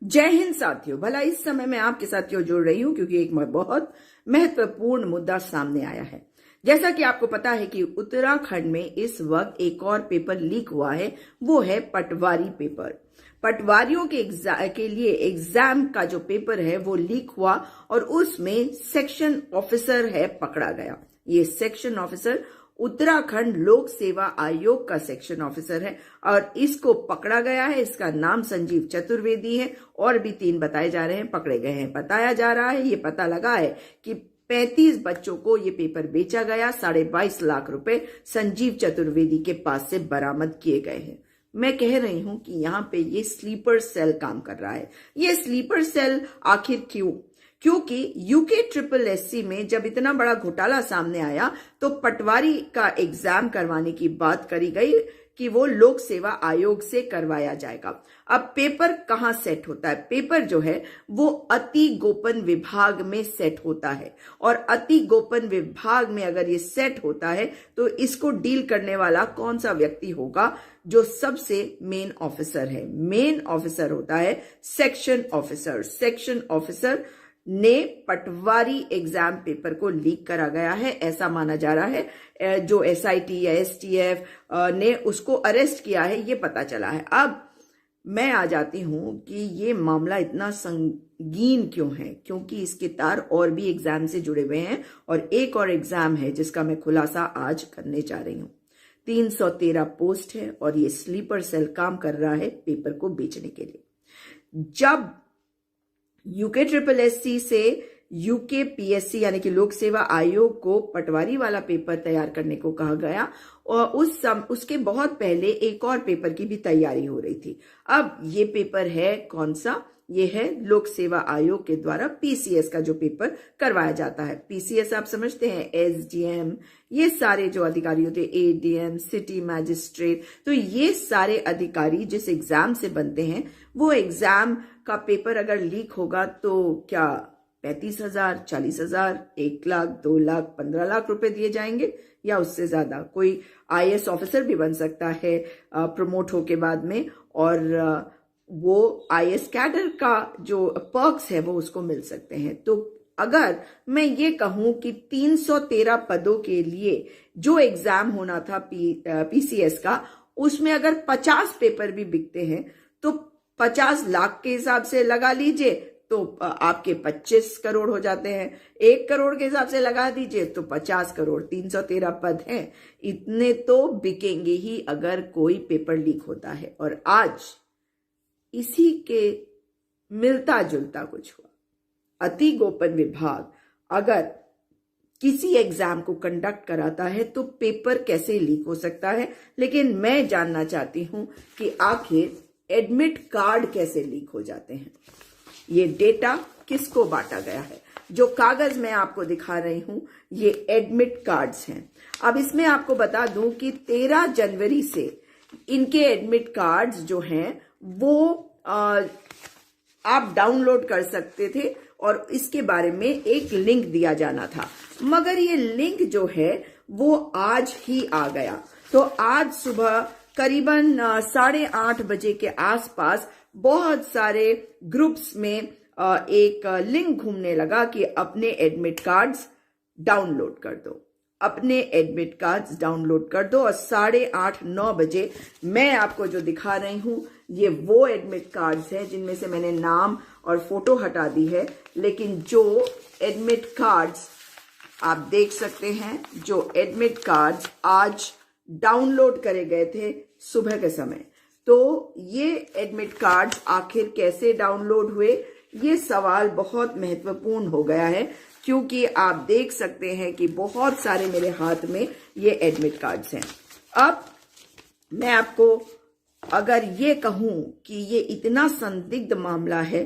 जय हिंद साथियों। भला इस समय मैं आपके साथ क्यों जुड़ रही हूं, क्योंकि एक बहुत महत्वपूर्ण मुद्दा सामने आया है। जैसा कि आपको पता है कि उत्तराखंड में इस वक्त एक और पेपर लीक हुआ है, वो है पटवारी पेपर। पटवारियों के लिए एग्जाम का जो पेपर है वो लीक हुआ और उसमें सेक्शन ऑफिसर है पकड़ा गया। ये सेक्शन ऑफिसर उत्तराखंड लोक सेवा आयोग का सेक्शन ऑफिसर है और इसको पकड़ा गया है। इसका नाम संजीव चतुर्वेदी है और भी 3 बताए जा रहे हैं पकड़े गए हैं। बताया जा रहा है, ये पता लगा है कि 35 बच्चों को ये पेपर बेचा गया। 22.5 लाख रुपए संजीव चतुर्वेदी के पास से बरामद किए गए हैं। मैं कह रही हूं कि यहाँ पे ये स्लीपर सेल काम कर रहा है। ये स्लीपर सेल आखिर क्यों? क्योंकि यूके SSS में जब इतना बड़ा घोटाला सामने आया तो पटवारी का एग्जाम करवाने की बात करी गई कि वो लोक सेवा आयोग से करवाया जाएगा। अब पेपर कहाँ सेट होता है? पेपर जो है वो अति गोपन विभाग में सेट होता है और अति गोपन विभाग में अगर ये सेट होता है तो इसको डील करने वाला कौन सा व्यक्ति होगा? जो सबसे मेन ऑफिसर है। मेन ऑफिसर होता है सेक्शन ऑफिसर। सेक्शन ऑफिसर ने पटवारी एग्जाम पेपर को लीक करा गया है, ऐसा माना जा रहा है। जो SIT या STF ने उसको अरेस्ट किया है, ये पता चला है। अब मैं आ जाती हूं कि ये मामला इतना संगीन क्यों है, क्योंकि इसके तार और भी एग्जाम से जुड़े हुए हैं और एक और एग्जाम है जिसका मैं खुलासा आज करने जा रही हूं। 313 पोस्ट है और ये स्लीपर सेल काम कर रहा है पेपर को बेचने के लिए। जब यूके SSS से यूके PSC यानी कि लोक सेवा आयोग को पटवारी वाला पेपर तैयार करने को कहा गया और उसके बहुत पहले एक और पेपर की भी तैयारी हो रही थी। अब ये पेपर है कौन सा? ये है लोक सेवा आयोग के द्वारा PCS का जो पेपर करवाया जाता है। PCS आप समझते हैं, SDM, ये सारे जो अधिकारी होते हैं, ADM, सिटी मैजिस्ट्रेट, तो ये सारे अधिकारी जिस एग्जाम से बनते हैं वो एग्जाम का पेपर अगर लीक होगा तो क्या 35,000, 40,000, 1 लाख, 2 लाख, 15 लाख रुपए दिए जाएंगे या उससे ज्यादा? कोई IAS ऑफिसर भी बन सकता है प्रमोट होके बाद में और वो IAS कैडर का जो पर्क्स है वो उसको मिल सकते हैं। तो अगर मैं ये कहूं कि 313 पदों के लिए जो एग्जाम होना था PCS का, उसमें अगर 50 पेपर भी बिकते हैं तो 50 लाख के हिसाब से लगा लीजिए तो आपके 25 करोड़ हो जाते हैं। 1 करोड़ के हिसाब से लगा दीजिए तो 50 करोड़। 313 पद हैं, इतने तो बिकेंगे ही अगर कोई पेपर लीक होता है। और आज इसी के मिलता जुलता कुछ हुआ। अति गोपन विभाग अगर किसी एग्जाम को कंडक्ट कराता है तो पेपर कैसे लीक हो सकता है? लेकिन मैं जानना चाहती हूं कि आखिर एडमिट कार्ड कैसे लीक हो जाते हैं? ये डेटा किसको बांटा गया है? जो कागज मैं आपको दिखा रही हूं ये एडमिट कार्ड्स हैं। अब इसमें आपको बता दूं कि 13 जनवरी से इनके एडमिट कार्ड्स जो हैं वो आप डाउनलोड कर सकते थे और इसके बारे में एक लिंक दिया जाना था, मगर ये लिंक जो है वो आज ही आ गया। तो आज सुबह करीबन 8:30 बजे के आसपास बहुत सारे ग्रुप्स में एक लिंक घूमने लगा कि अपने एडमिट कार्ड्स डाउनलोड कर दो, अपने एडमिट कार्ड्स डाउनलोड कर दो। और 8:30-9 बजे मैं आपको जो दिखा रही हूं ये वो एडमिट कार्ड्स हैं जिनमें से मैंने नाम और फोटो हटा दी है, लेकिन जो एडमिट कार्ड्स आप देख सकते हैं, जो एडमिट कार्ड्स आज डाउनलोड करे गए थे सुबह के समय, तो ये एडमिट कार्ड्स आखिर कैसे डाउनलोड हुए, ये सवाल बहुत महत्वपूर्ण हो गया है। क्योंकि आप देख सकते हैं कि बहुत सारे मेरे हाथ में ये एडमिट कार्ड्स हैं। अब मैं आपको अगर ये कहूं कि ये इतना संदिग्ध मामला है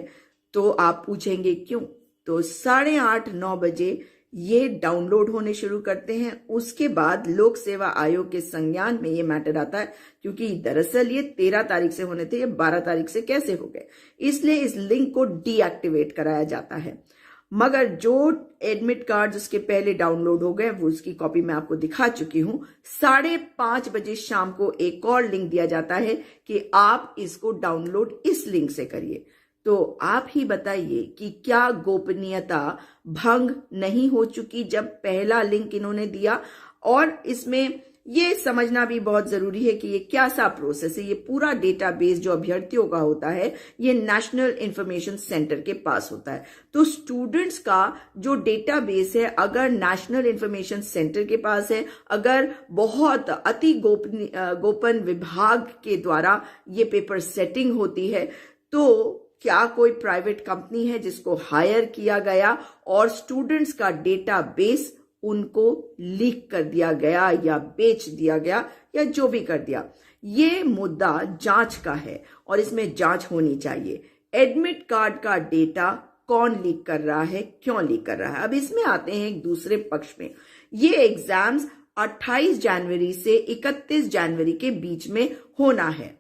तो आप पूछेंगे क्यों? तो 8:30-9 बजे ये डाउनलोड होने शुरू करते हैं। उसके बाद लोक सेवा आयोग के संज्ञान में ये मैटर आता है, क्योंकि दरअसल ये 13 तारीख से होने थे, ये 12 तारीख से कैसे हो गए, इसलिए इस लिंक को डीएक्टिवेट कराया जाता है। मगर जो एडमिट कार्ड उसके पहले डाउनलोड हो गए वो उसकी कॉपी मैं आपको दिखा चुकी हूं। 5:30 बजे शाम को एक और लिंक दिया जाता है कि आप इसको डाउनलोड इस लिंक से करिए। तो आप ही बताइए कि क्या गोपनीयता भंग नहीं हो चुकी जब पहला लिंक इन्होंने दिया। और इसमें ये समझना भी बहुत जरूरी है कि ये क्या सा प्रोसेस है। ये पूरा डेटाबेस जो अभ्यर्थियों का होता है ये नेशनल इंफॉर्मेशन सेंटर के पास होता है। तो स्टूडेंट्स का जो डेटाबेस है अगर नेशनल इंफॉर्मेशन सेंटर के पास है, अगर बहुत अति गोपन विभाग के द्वारा ये पेपर सेटिंग होती है, तो क्या कोई प्राइवेट कंपनी है जिसको हायर किया गया और स्टूडेंट्स का डेटाबेस उनको लीक कर दिया गया या बेच दिया गया या जो भी कर दिया। ये मुद्दा जांच का है और इसमें जांच होनी चाहिए। एडमिट कार्ड का डेटा कौन लीक कर रहा है, क्यों लीक कर रहा है। अब इसमें आते हैं एक दूसरे पक्ष में। ये एग्जाम्स 28 जनवरी से 31 जनवरी के बीच में होना है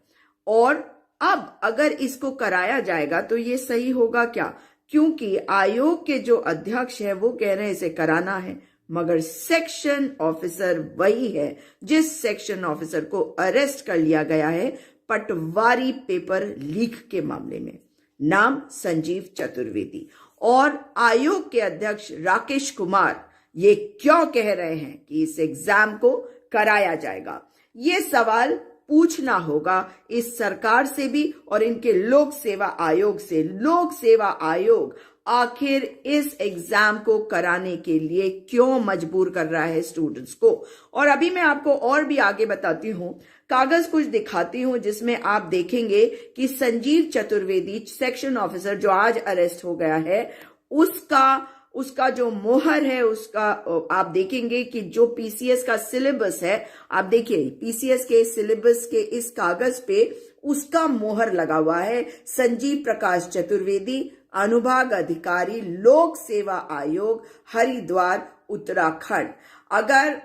और अब अगर इसको कराया जाएगा तो ये सही होगा क्या, क्योंकि आयोग के जो अध्यक्ष है वो कह रहे हैं इसे कराना है, मगर सेक्शन ऑफिसर वही है जिस सेक्शन ऑफिसर को अरेस्ट कर लिया गया है पटवारी पेपर लीक के मामले में। नाम संजीव चतुर्वेदी। और आयोग के अध्यक्ष राकेश कुमार ये क्यों कह रहे हैं कि इस एग्जाम को कराया जाएगा, ये सवाल पूछना होगा इस सरकार से भी और इनके लोक सेवा आयोग से। लोक सेवा आयोग आखिर इस एग्जाम को कराने के लिए क्यों मजबूर कर रहा है स्टूडेंट्स को। और अभी मैं आपको और भी आगे बताती हूं, कागज कुछ दिखाती हूं जिसमें आप देखेंगे कि संजीव चतुर्वेदी सेक्शन ऑफिसर जो आज अरेस्ट हो गया है उसका जो मोहर है उसका आप देखेंगे कि जो पीसीएस का सिलेबस है, आप देखिए पीसीएस के सिलेबस के इस कागज पे उसका मोहर लगा हुआ है, संजीव प्रकाश चतुर्वेदी, अनुभाग अधिकारी, लोक सेवा आयोग, हरिद्वार, उत्तराखंड। अगर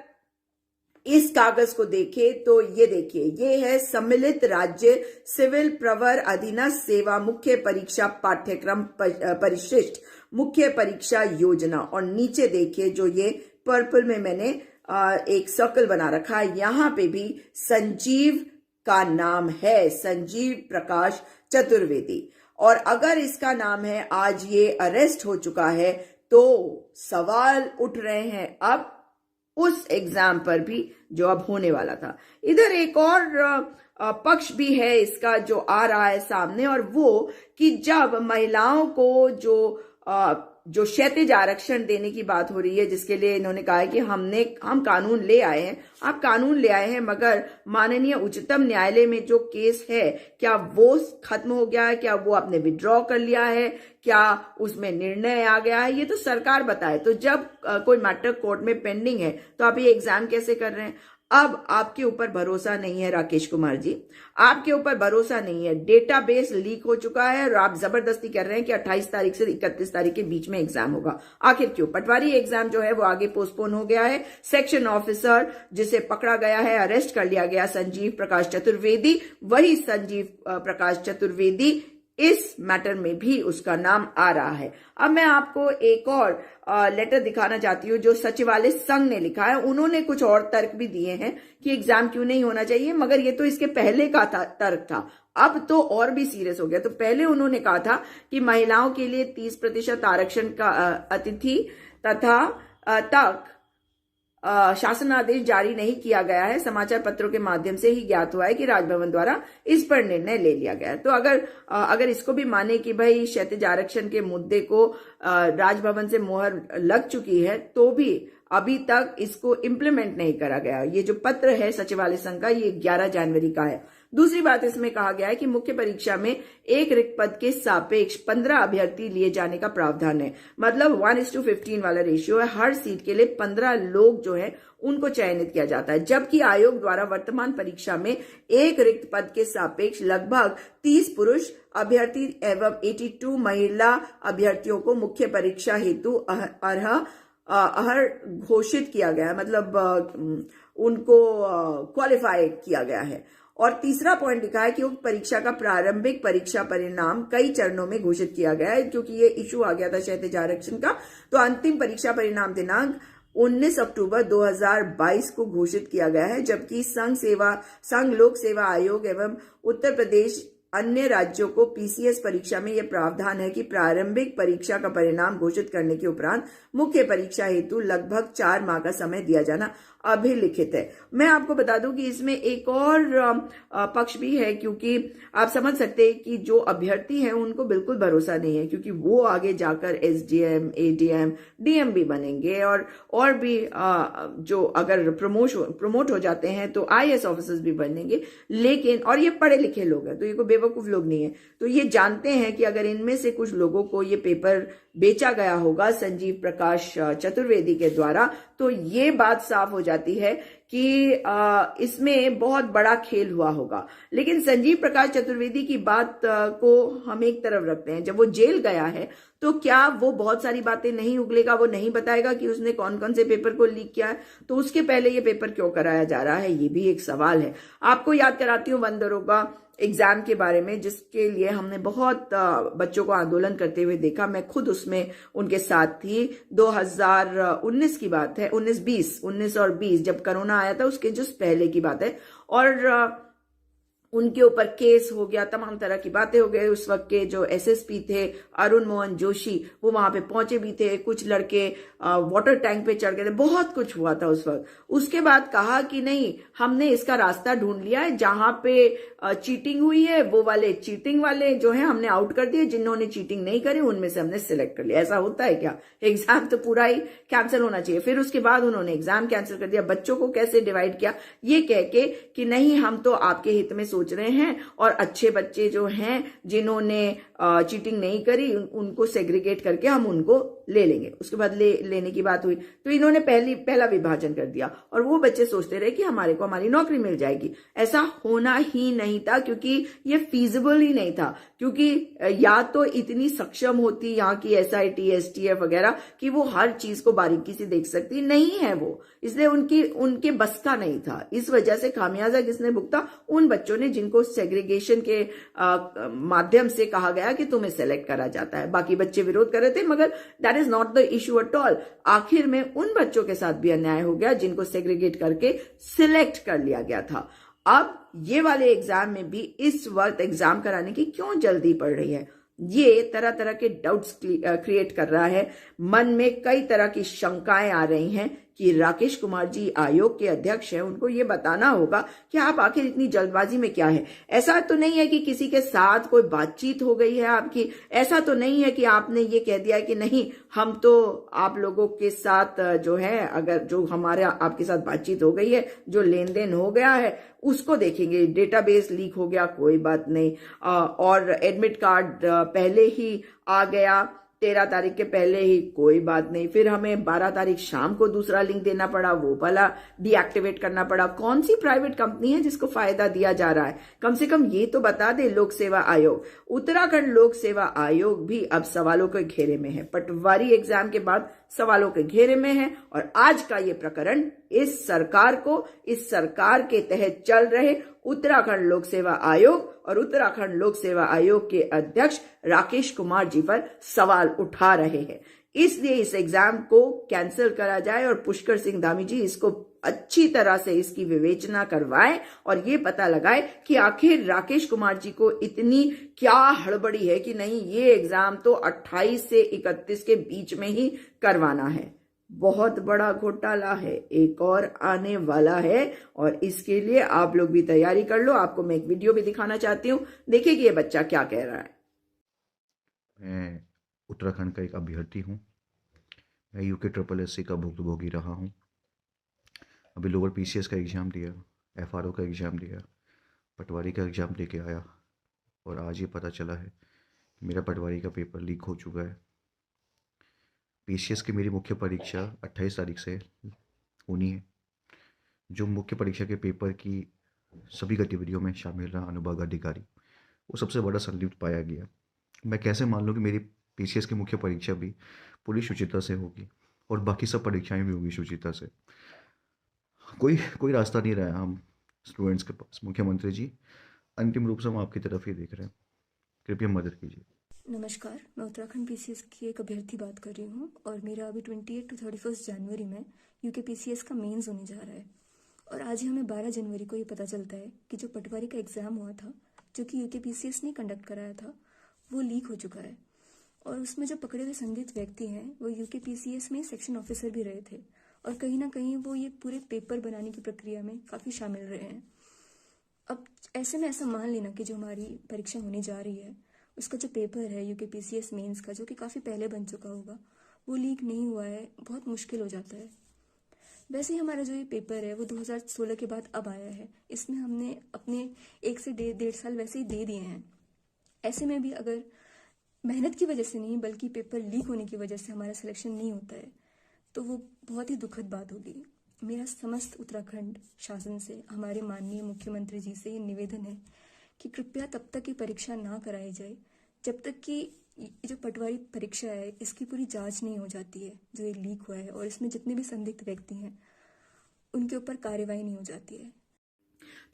इस कागज को देखें तो ये देखिए, ये है सम्मिलित राज्य सिविल प्रवर अधीनस्थ सेवा मुख्य परीक्षा पाठ्यक्रम परिशिष्ट मुख्य परीक्षा योजना। और नीचे देखिए जो ये पर्पल में मैंने एक सर्कल बना रखा है, यहां पे भी संजीव का नाम है, संजीव प्रकाश चतुर्वेदी। और अगर इसका नाम है, आज ये अरेस्ट हो चुका है, तो सवाल उठ रहे हैं अब उस एग्जाम पर भी जो अब होने वाला था। इधर एक और पक्ष भी है इसका जो आ रहा है सामने, और वो कि जब महिलाओं को जो क्षैतिज आरक्षण देने की बात हो रही है, जिसके लिए इन्होंने कहा है कि हम कानून ले आए हैं, आप कानून ले आए हैं, मगर माननीय उच्चतम न्यायालय में जो केस है क्या वो खत्म हो गया है, क्या वो आपने विड्रॉ कर लिया है, क्या उसमें निर्णय आ गया है, ये तो सरकार बताए। तो जब कोई मैटर कोर्ट में पेंडिंग है तो आप ये एग्जाम कैसे कर रहे हैं। अब आपके ऊपर भरोसा नहीं है राकेश कुमार जी, आपके ऊपर भरोसा नहीं है, डेटाबेस लीक हो चुका है और आप जबरदस्ती कर रहे हैं कि 28 तारीख से 31 तारीख के बीच में एग्जाम होगा। आखिर क्यों। पटवारी एग्जाम जो है वो आगे पोस्टपोन हो गया है। सेक्शन ऑफिसर जिसे पकड़ा गया है, अरेस्ट कर लिया गया, संजीव प्रकाश चतुर्वेदी, वही संजीव प्रकाश चतुर्वेदी इस मैटर में भी उसका नाम आ रहा है। अब मैं आपको एक और लेटर दिखाना चाहती हूँ जो सचिवालय संघ ने लिखा है। उन्होंने कुछ और तर्क भी दिए हैं कि एग्जाम क्यों नहीं होना चाहिए, मगर ये तो इसके पहले का तर्क था, अब तो और भी सीरियस हो गया। तो पहले उन्होंने कहा था कि महिलाओं के लिए 30% आरक्षण का अतिथि तथा तक शासनादेश जारी नहीं किया गया है। समाचार पत्रों के माध्यम से ही ज्ञात हुआ है कि राजभवन द्वारा इस पर निर्णय ले लिया गया है। तो अगर इसको भी माने कि भाई क्षैतिज आरक्षण के मुद्दे को राजभवन से मोहर लग चुकी है, तो भी अभी तक इसको इम्प्लीमेंट नहीं करा गया। ये जो पत्र है सचिवालय संघ का, ये 11 जनवरी का है। दूसरी बात इसमें कहा गया है कि मुख्य परीक्षा में एक रिक्त पद के सापेक्ष 15 अभ्यर्थी लिए जाने का प्रावधान है। मतलब 1:15 वाला रेशियो है। हर सीट के लिए 15 लोग जो है उनको चयनित किया जाता है, जबकि आयोग द्वारा वर्तमान परीक्षा में एक रिक्त पद के सापेक्ष लगभग 30 पुरुष अभ्यर्थी एवं 82 महिला अभ्यर्थियों को मुख्य परीक्षा हेतु अहर घोषित किया गया है, मतलब उनको क्वालिफाई किया गया है। और तीसरा पॉइंट लिखा है कि उक्त परीक्षा का प्रारंभिक परीक्षा परिणाम कई चरणों में घोषित किया गया है, क्योंकि ये इशू आ गया था क्षैतिज आरक्षण का। तो अंतिम परीक्षा परिणाम दिनांक 19 अक्टूबर 2022 को घोषित किया गया है, जबकि संघ लोक सेवा आयोग एवं उत्तर प्रदेश अन्य राज्यों को पीसीएस परीक्षा में यह प्रावधान है कि प्रारंभिक परीक्षा का परिणाम घोषित करने के उपरांत मुख्य परीक्षा हेतु लगभग 4 माह का समय दिया जाना अभिलिखित है। मैं आपको बता दूं कि इसमें एक और पक्ष भी है, क्योंकि आप समझ सकते हैं कि जो अभ्यर्थी हैं उनको बिल्कुल भरोसा नहीं है, क्योंकि वो आगे जाकर एसडीएम, एडीएम, डीएम भी बनेंगे और भी जो अगर प्रमोट हो जाते हैं तो आईएएस ऑफिसर्स भी बनेंगे। लेकिन और ये पढ़े लिखे लोग हैं, तो ये कोई बेवकूफ लोग नहीं है। तो ये जानते हैं कि अगर इनमें से कुछ लोगों को ये पेपर बेचा गया होगा संजीव प्रकाश चतुर्वेदी के द्वारा, तो ये बात साफ हो जाती है कि इसमें बहुत बड़ा खेल हुआ होगा। लेकिन संजीव प्रकाश चतुर्वेदी की बात को हम एक तरफ रखते हैं। जब वो जेल गया है तो क्या वो बहुत सारी बातें नहीं उगलेगा, वो नहीं बताएगा कि उसने कौन कौन से पेपर को लीक किया है? तो उसके पहले ये पेपर क्यों कराया जा रहा है, ये भी एक सवाल है। आपको याद कराती हूँ वन दरोगा एग्जाम के बारे में, जिसके लिए हमने बहुत बच्चों को आंदोलन करते हुए देखा। मैं खुद उसमें उनके साथ थी। 2019 की बात है, 19 और 20 जब कोरोना आया था उसके जस्ट पहले की बात है। और उनके ऊपर केस हो गया, तमाम तरह की बातें हो गई। उस वक्त के जो एसएसपी थे अरुण मोहन जोशी, वो वहां पे पहुंचे भी थे। कुछ लड़के वाटर टैंक पे चढ़ गए थे, बहुत कुछ हुआ था उस वक्त। उसके बाद कहा कि नहीं, हमने इसका रास्ता ढूंढ लिया है, जहां पे चीटिंग हुई है वो वाले चीटिंग वाले जो है हमने आउट कर दिए, जिन्होंने चीटिंग नहीं करी उनमें से हमने सिलेक्ट कर लिया। ऐसा होता है क्या? एग्जाम तो पूरा ही कैंसिल होना चाहिए। फिर उसके बाद उन्होंने एग्जाम कैंसिल कर दिया। बच्चों को कैसे डिवाइड किया, ये कह के कि नहीं, हम तो आपके हित में सोच रहे हैं, और अच्छे बच्चे जो हैं जिन्होंने चीटिंग नहीं करी उनको सेग्रीगेट करके हम उनको ले लेंगे। उसके बाद लेने की बात हुई तो इन्होंने पहला विभाजन कर दिया, और वो बच्चे सोचते रहे कि हमारे को हमारी नौकरी मिल जाएगी। ऐसा होना ही नहीं था, क्योंकि ये फीजिबल ही नहीं था। क्योंकि या तो इतनी सक्षम होती यहाँ की एसआईटी, एसटीएफ वगैरह कि वो हर चीज को बारीकी से देख सकती, नहीं है वो, इसलिए उनके बस का नहीं था। इस वजह से खामियाजा किसने भुगता? उन बच्चों ने जिनको सेग्रीगेशन के माध्यम से कहा गया कि तुम्हें सेलेक्ट करा जाता है। बाकी बच्चे विरोध कर रहे थे, मगर that is not the issue at all. आखिर में उन बच्चों के साथ भी अन्याय हो गया जिनको सेग्रीगेट करके सिलेक्ट कर लिया गया था। अब ये वाले एग्जाम में भी इस वक्त एग्जाम कराने की क्यों जल्दी पड़ रही है? ये तरह तरह के डाउट्स क्रिएट कर रहा है। मन में कई तरह की शंकाएं आ रही हैं कि राकेश कुमार जी आयोग के अध्यक्ष हैं, उनको ये बताना होगा कि आप आखिर इतनी जल्दबाजी में क्या है। ऐसा तो नहीं है कि किसी के साथ कोई बातचीत हो गई है आपकी, ऐसा तो नहीं है कि आपने ये कह दिया कि नहीं, हम तो आप लोगों के साथ जो है, अगर जो हमारे आपके साथ बातचीत हो गई है, जो लेन देन हो गया है उसको देखेंगे। डेटाबेस लीक हो गया, कोई बात नहीं, और एडमिट कार्ड पहले ही आ गया 13 तारीख के पहले ही, कोई बात नहीं। फिर हमें 12 तारीख शाम को दूसरा लिंक देना पड़ा, वो वाला डीएक्टिवेट करना पड़ा। कौन सी प्राइवेट कंपनी है जिसको फायदा दिया जा रहा है? कम से कम ये तो बता दे लोक सेवा आयोग। उत्तराखंड लोक सेवा आयोग भी अब सवालों के घेरे में है। पटवारी एग्जाम के बाद सवालों के घेरे में है, और आज का ये प्रकरण इस सरकार के तहत चल रहे उत्तराखंड लोक सेवा आयोग और उत्तराखंड लोक सेवा आयोग के अध्यक्ष राकेश कुमार जी पर सवाल उठा रहे हैं। इसलिए इस एग्जाम को कैंसिल करा जाए और पुष्कर सिंह धामी जी इसको अच्छी तरह से इसकी विवेचना करवाएं और ये पता लगाए कि आखिर राकेश कुमार जी को इतनी क्या हड़बड़ी है कि नहीं, ये एग्जाम तो 28 से 31 के बीच में ही करवाना है। बहुत बड़ा घोटाला है, एक और आने वाला है, और इसके लिए आप लोग भी तैयारी कर लो। आपको मैं एक वीडियो भी दिखाना चाहती हूँ, देखिए कि ये बच्चा क्या कह रहा है। मैं उत्तराखंड का एक अभ्यर्थी हूँ। मैं यूके SSC का भुक्तभोगी रहा हूँ। अभी लोअर PCS का एग्ज़ाम दिया, FRO का एग्ज़ाम दिया, पटवारी का एग्ज़ाम दे के आया, और आज ये पता चला है कि मेरा पटवारी का पेपर लीक हो चुका है। PCS की मेरी मुख्य परीक्षा 28 तारीख से होनी है। जो मुख्य परीक्षा के पेपर की सभी गतिविधियों में शामिल रहा अनुभाग अधिकारी, वो सबसे बड़ा संलिप्त पाया गया। मैं कैसे मान लूँ कि मेरी PCS की मुख्य परीक्षा भी पूरी शुचिता से होगी और बाकी सब परीक्षाएं भी होगी शुचिता से। कोई रास्ता नहीं रहा हम स्टूडेंट्स के पास। मुख्यमंत्री जी, अंतिम रूप से हम आपकी तरफ ही देख रहे हैं, कृपया मदद कीजिए। नमस्कार, मैं उत्तराखंड PCS की एक अभ्यर्थी बात कर रही हूँ, और मेरा अभी 28 to 31 जनवरी में यूके PCS का मेंस होने जा रहा है। और आज ही हमें 12 जनवरी को ये पता चलता है कि जो पटवारी का एग्ज़ाम हुआ था जो कि यूके पीसीएस ने कंडक्ट कराया था वो लीक हो चुका है। और उसमें जो पकड़े हुए संदिग्ध व्यक्ति हैं वो यूके पीसीएस में सेक्शन ऑफिसर भी रहे थे और कहीं ना कहीं वो ये पूरे पेपर बनाने की प्रक्रिया में काफ़ी शामिल रहे हैं। अब ऐसे में ऐसा मान लेना कि जो हमारी परीक्षा होने जा रही है उसका जो पेपर है यूके पीसीएस मेंस का, जो कि काफ़ी पहले बन चुका होगा, वो लीक नहीं हुआ है, बहुत मुश्किल हो जाता है। वैसे ही हमारा जो ये पेपर है वो 2016 के बाद अब आया है। इसमें हमने अपने 1 से 1.5 साल वैसे ही दे दिए हैं। ऐसे में भी अगर मेहनत की वजह से नहीं बल्कि पेपर लीक होने की वजह से हमारा सिलेक्शन नहीं होता है तो वो बहुत ही दुखद बात होगी। मेरा समस्त उत्तराखंड शासन से, हमारे माननीय मुख्यमंत्री जी से ये निवेदन है कि कृपया तब तक ये परीक्षा ना कराई जाए जब तक कि ये जो पटवारी परीक्षा है इसकी पूरी जांच नहीं हो जाती है जो ये लीक हुआ है, और इसमें जितने भी संदिग्ध व्यक्ति हैं उनके ऊपर कार्रवाई नहीं हो जाती है।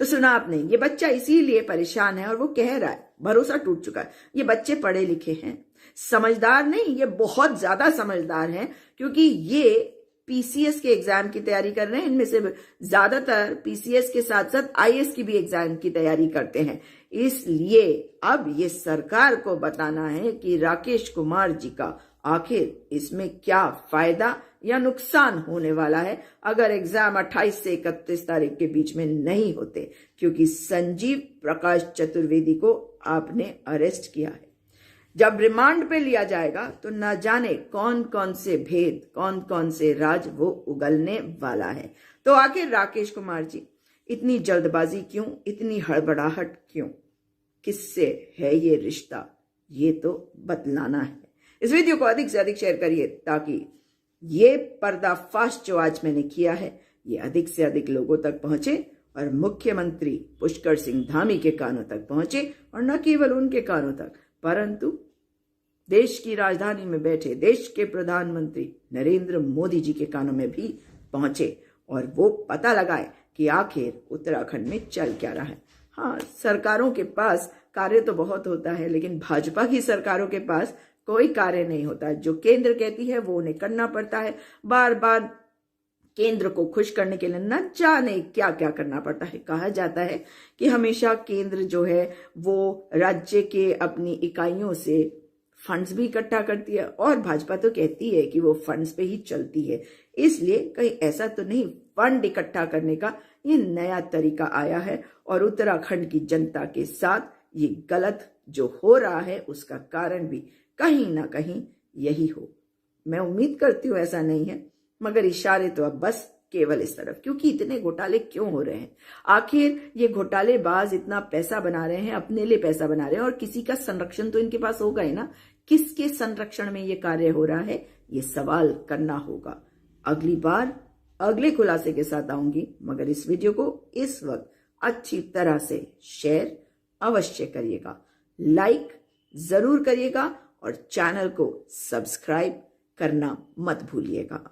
तो सुना आपने, ये बच्चा इसीलिए परेशान है और वो कह रहा है भरोसा टूट चुका है। ये बच्चे पढ़े लिखे हैं, समझदार नहीं, ये बहुत ज्यादा समझदार हैं, क्योंकि ये पीसीएस के एग्जाम की तैयारी कर रहे हैं। इनमें से ज्यादातर पीसीएस के साथ साथ आईएएस की भी एग्जाम की तैयारी करते हैं। इसलिए अब ये सरकार को बताना है कि राकेश कुमार जी का आखिर इसमें क्या फायदा या नुकसान होने वाला है अगर एग्जाम 28 से 31 तारीख के बीच में नहीं होते, क्योंकि संजीव प्रकाश चतुर्वेदी को आपने अरेस्ट किया है। जब रिमांड पे लिया जाएगा तो न जाने कौन कौन से भेद, कौन कौन से राज वो उगलने वाला है। तो आखिर राकेश कुमार जी इतनी जल्दबाजी क्यों, इतनी हड़बड़ाहट क्यों, किससे है ये रिश्ता, ये तो बतलाना है। इस वीडियो को अधिक से अधिक शेयर करिए ताकि ये पर्दाफाश जो आज मैंने किया है ये अधिक से अधिक लोगों तक पहुंचे और मुख्यमंत्री पुष्कर सिंह धामी के कानों तक पहुंचे, और न केवल उनके कानों तक परंतु देश की राजधानी में बैठे देश के प्रधानमंत्री नरेंद्र मोदी जी के कानों में भी पहुंचे और वो पता लगाए कि आखिर उत्तराखंड में चल क्या रहा है। हाँ, सरकारों के पास कार्य तो बहुत होता है, लेकिन भाजपा की सरकारों के पास कोई कार्य नहीं होता। जो केंद्र कहती है वो उन्हें करना पड़ता है। बार बार केंद्र को खुश करने के लिए न जाने क्या क्या करना पड़ता है। कहा जाता है कि हमेशा केंद्र जो है वो राज्य के अपनी इकाइयों से फंड्स भी इकट्ठा करती है और भाजपा तो कहती है कि वो फंड्स पे ही चलती है। इसलिए कहीं ऐसा तो नहीं फंड इकट्ठा करने का ये नया तरीका आया है और उत्तराखंड की जनता के साथ ये गलत जो हो रहा है उसका कारण भी कहीं ना कहीं यही हो। मैं उम्मीद करती हूँ ऐसा नहीं है, मगर इशारे तो अब बस केवल इस तरफ, क्योंकि इतने घोटाले क्यों हो रहे हैं। आखिर ये घोटालेबाज इतना पैसा बना रहे हैं, अपने लिए पैसा बना रहे हैं, और किसी का संरक्षण तो इनके पास होगा ही ना। किसके संरक्षण में ये कार्य हो रहा है ये सवाल करना होगा। अगली बार अगले खुलासे के साथ आऊंगी, मगर इस वीडियो को इस वक्त अच्छी तरह से शेयर अवश्य करिएगा, लाइक जरूर करिएगा और चैनल को सब्सक्राइब करना मत भूलिएगा।